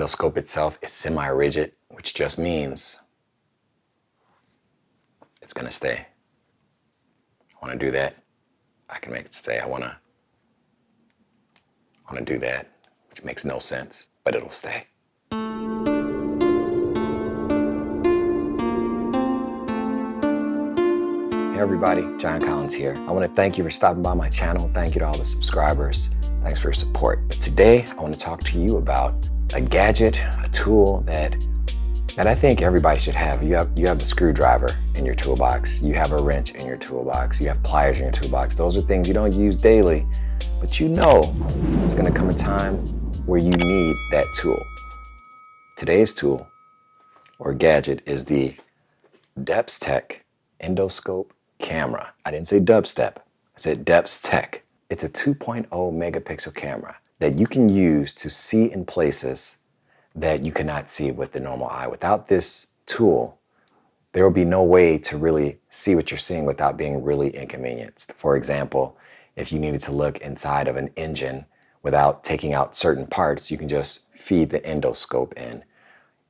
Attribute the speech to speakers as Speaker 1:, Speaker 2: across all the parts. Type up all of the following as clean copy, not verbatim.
Speaker 1: endoscope itself is semi-rigid, which just means it's gonna stay. I wanna do that, I can make it stay. I wanna do that, which makes no sense, but it'll stay. Hey everybody, John Collins here. I want to thank you for stopping by my channel. Thank you to all the subscribers. Thanks for your support. But today, I want to talk to you about a gadget, a tool that I think everybody should have. You have the screwdriver in your toolbox. You have a wrench in your toolbox. You have pliers in your toolbox. Those are things you don't use daily, but you know there's going to come a time where you need that tool. Today's tool or gadget is the DEPSTECH Endoscope Camera. I didn't say dubstep, I said DEPSTECH. It's a 2.0 megapixel camera that you can use to see in places that you cannot see with the normal eye. Without this tool, there will be no way to really see what you're seeing without being really inconvenienced. For example, if you needed to look inside of an engine without taking out certain parts, you can just feed the endoscope in.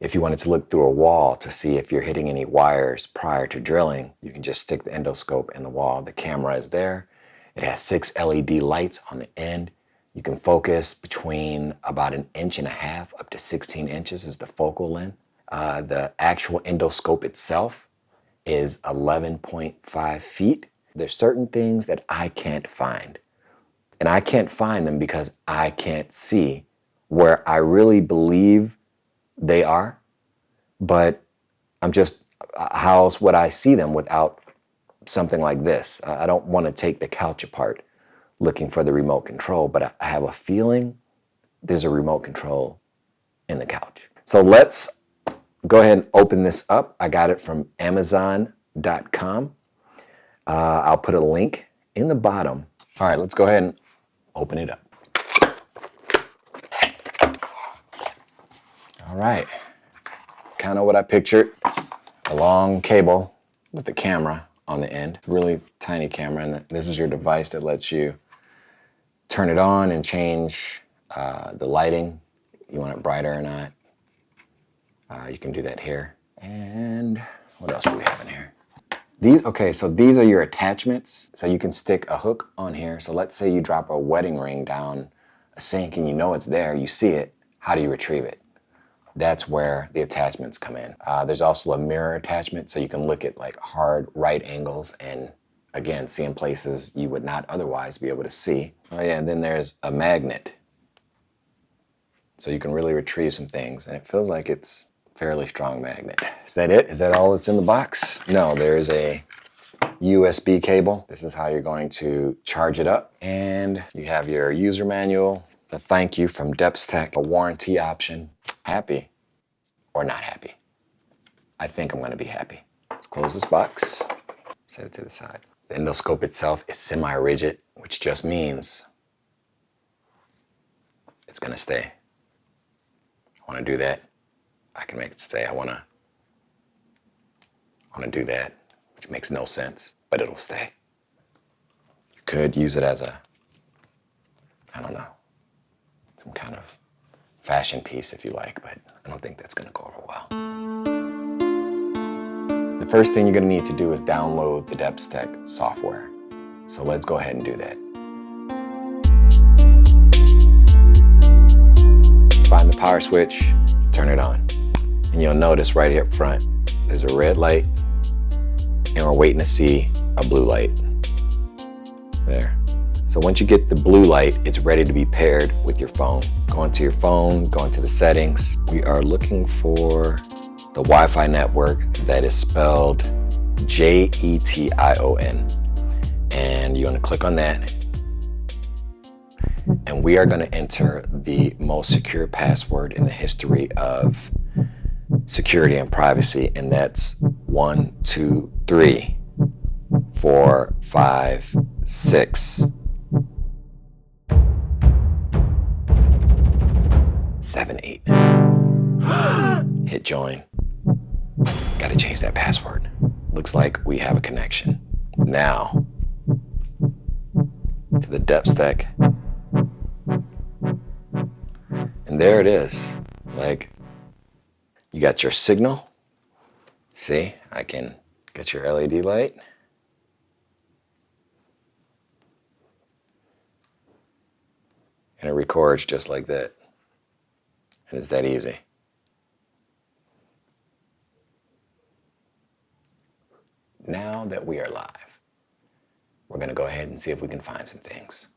Speaker 1: If you wanted to look through a wall to see if you're hitting any wires prior to drilling, you can just stick the endoscope in the wall. The camera is there. It has 6 LED lights on the end. You can focus between about 1.5 inches up to 16 inches is the focal length. The actual endoscope itself is 11.5 feet. There's certain things that I can't find. And I can't find them because I can't see where I really believe they are, but I'm just, how else would I see them without something like this? I don't want to take the couch apart looking for the remote control, but I have a feeling there's a remote control in the couch. So let's go ahead and open this up. I got it from Amazon.com. I'll put a link in the bottom. All right, let's go ahead and open it up. All right, kind of what I pictured, a long cable with the camera on the end, really tiny camera, and this is your device that lets you turn it on and change the lighting. You want it brighter or not. You can do that here. And what else do we have in here? So these are your attachments. So you can stick a hook on here. So let's say you drop a wedding ring down a sink and you know it's there, you see it, how do you retrieve it? That's where the attachments come in. There's also a mirror attachment, so you can look at like hard right angles and again, see in places you would not otherwise be able to see. Oh yeah, and then there's a magnet. So you can really retrieve some things, and it feels like it's a fairly strong magnet. Is that it? Is that all that's in the box? No, there's a USB cable. This is how you're going to charge it up. And you have your user manual, a thank you from DEPSTECH, a warranty option. Happy or not happy? I think I'm gonna be happy. Let's close this box, set it to the side. The endoscope itself is semi-rigid, which just means it's gonna stay. I wanna do that, I can make it stay. I wanna do that, which makes no sense, but it'll stay. You could use it as a, I don't know, some kind of fashion piece if you like, but I don't think that's gonna go over well. The first thing you're gonna need to do is download the DEPSTECH software. So let's go ahead and do that. Find the power switch, turn it on. And you'll notice right here up front, there's a red light, and we're waiting to see a blue light. There. So once you get the blue light, it's ready to be paired with your phone. Go into your phone, go into the settings. We are looking for the Wi-Fi network that is spelled JETION. And you want to click on that. And we are going to enter the most secure password in the history of security and privacy. And that's 1, 2, 3, 4, 5, 6. 7, 8. Hit join. Gotta change that password. Looks like we have a connection. Now, to the DEPSTECH. And there it is. Like, you got your signal. See, I can get your LED light. And it records just like that. And it's that easy. Now that we are live, we're gonna go ahead and see if we can find some things.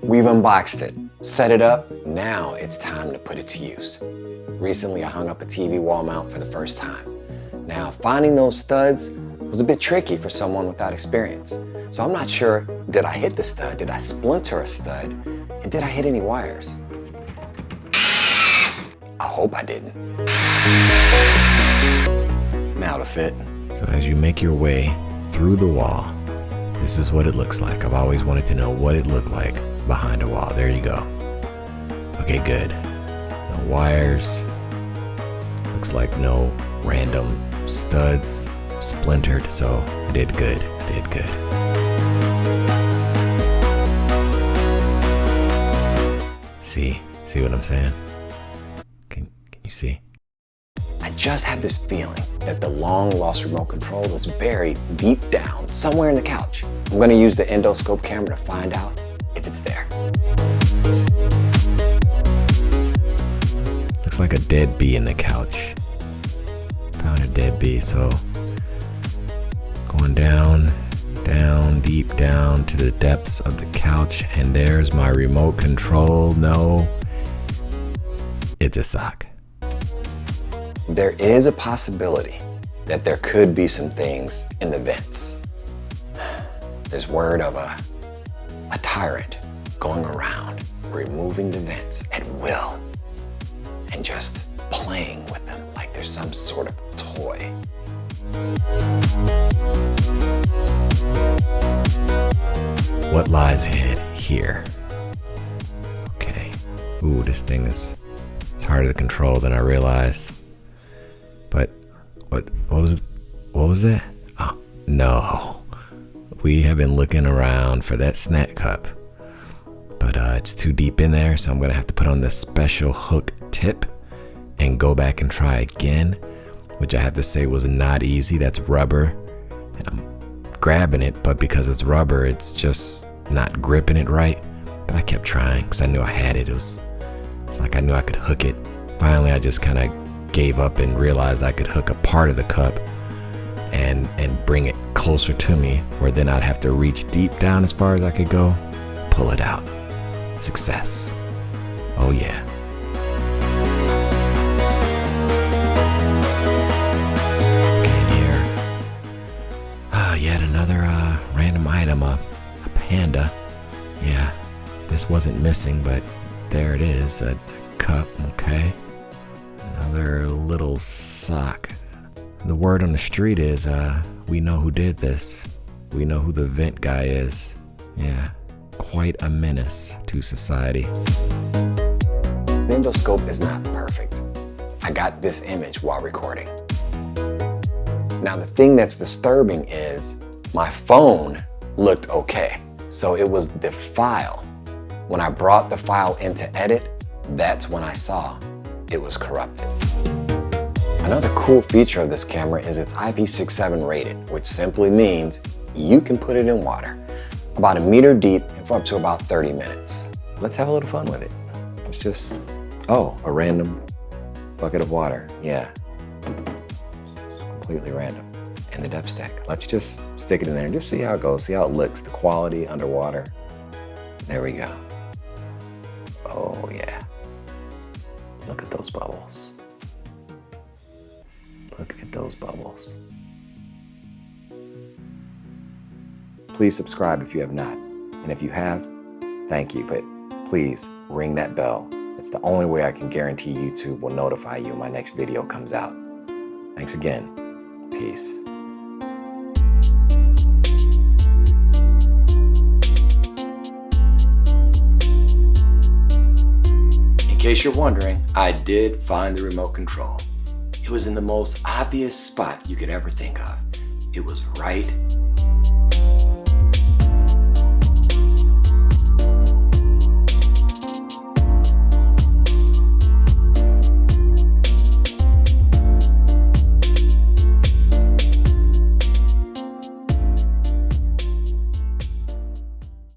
Speaker 1: We've unboxed it, set it up, now it's time to put it to use. Recently I hung up a TV wall mount for the first time. Now finding those studs was a bit tricky for someone without experience. So I'm not sure, did I hit the stud, did I splinter a stud, and did I hit any wires? I hope I didn't. Now to fit. So as you make your way through the wall, this is what it looks like. I've always wanted to know what it looked like behind a wall. There you go. Okay, good. No wires. Looks like no random studs splintered, so I did good, did good. See what I'm saying? Can you see? I just have this feeling that the long lost remote control is buried deep down somewhere in the couch. I'm gonna use the endoscope camera to find out if it's there. Looks like a dead bee in the couch. Found a dead bee, so going down, deep down to the depths of the couch, and there's my remote control. No, it's a sock. There is a possibility that there could be some things in the vents. There's word of a tyrant going around removing the vents at will and just playing with them like there's some sort of toy. What lies ahead here? Okay. Ooh, this thing is, it's harder to control than I realized. But what was it? What was that? Oh, no. We have been looking around for that snack cup, but it's too deep in there, so I'm gonna have to put on the special hook tip and go back and try again, which I have to say was not easy. That's rubber, and I'm grabbing it, but because it's rubber, it's just not gripping it right. But I kept trying because I knew I had it. It's like I knew I could hook it. Finally, I just kind of gave up and realized I could hook a part of the cup and bring it closer to me, where then I'd have to reach deep down as far as I could go, pull it out. Success. Oh yeah. Yet another random item, a panda. Yeah, this wasn't missing, but there it is, a cup, okay. Another little sock. The word on the street is, we know who did this. We know who the vent guy is. Yeah, quite a menace to society. The endoscope is not perfect. I got this image while recording. Now the thing that's disturbing is my phone looked okay. So it was the file. When I brought the file in to edit, that's when I saw it was corrupted. Another cool feature of this camera is it's IP67 rated, which simply means you can put it in water, about 1 meter deep and for up to about 30 minutes. Let's have a little fun with it. It's just, oh, a random bucket of water. Yeah. Completely random. And the DEPSTECH. Let's just stick it in there and just see how it goes, see how it looks, the quality underwater. There we go. Oh yeah. Look at those bubbles. Look at those bubbles. Please subscribe if you have not. And if you have, thank you, but please ring that bell. It's the only way I can guarantee YouTube will notify you when my next video comes out. Thanks again. Peace. In case you're wondering, I did find the remote control. It was in the most obvious spot you could ever think of. It was right